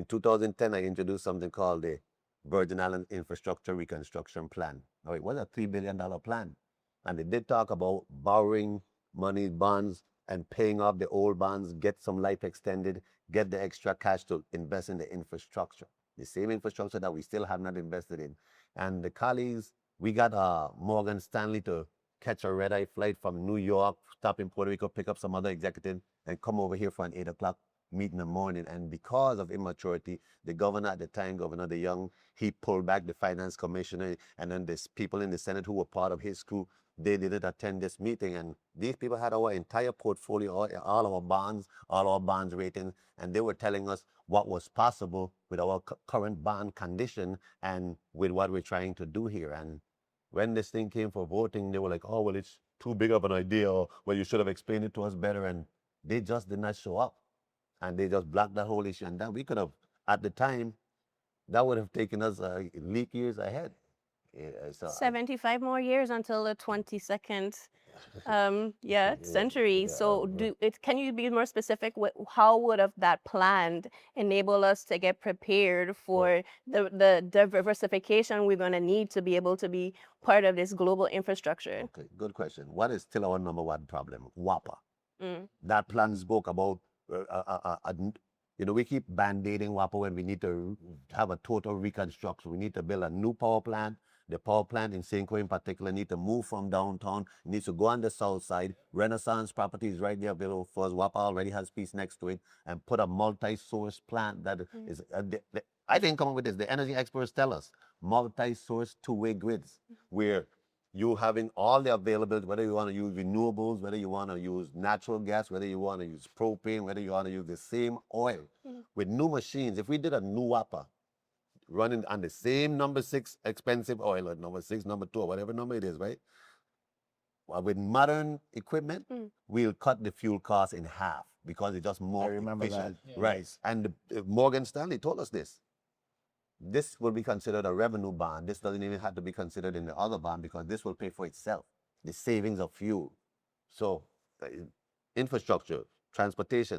2010, I introduced something called the Virgin Island Infrastructure Reconstruction Plan. Now, it was a $3 billion plan. And they did talk about borrowing money, bonds, and paying off the old bonds, get some life extended, get the extra cash to invest in the infrastructure, the same infrastructure that we still have not invested in. And the colleagues, we got Morgan Stanley to catch a red-eye flight from New York, stop in Puerto Rico, pick up some other executive, and come over here for an 8 o'clock meet in the morning. And because of immaturity, the governor at the time, Governor DeYoung, he pulled back the finance commissioner, and then there's people in the Senate who were part of his crew. They didn't attend this meeting, and these people had our entire portfolio, all our bonds ratings, and they were telling us what was possible with our current bond condition and with what we're trying to do here. And when this thing came for voting, they were like, oh, well, it's too big of an idea, or well, you should have explained it to us better. And they just did not show up. And they just blocked that whole issue. And that we could have, at the time, that would have taken us leap years ahead. Yeah, so 75 more years until the 22nd century. So can you be more specific with how would have that plan enable us to get prepared for the diversification we're going to need to be able to be part of this global infrastructure? Okay, good question. What is still our number one problem? WAPA. That plan spoke about, we keep band-aiding WAPA when we need to have a total reconstruction. We need to build a new power plant. The power plant in St. Croix in particular need to move from downtown. It needs to go on the south side. Renaissance Property is right there available for us. WAPA already has piece next to it, and put a multi-source plant that is, I didn't come up with this. The energy experts tell us, multi-source two-way grids, where you having all the availability, whether you want to use renewables, whether you want to use natural gas, whether you want to use propane, whether you want to use the same oil. With new machines, if we did a new WAPA, running on the same number 6 expensive oil, or number 6, number 2, or whatever number it is, right? With modern equipment, we'll cut the fuel cost in half because it's just more efficient. Right. And Morgan Stanley told us this. This will be considered a revenue bond. This doesn't even have to be considered in the other bond because this will pay for itself, the savings of fuel. So infrastructure, transportation,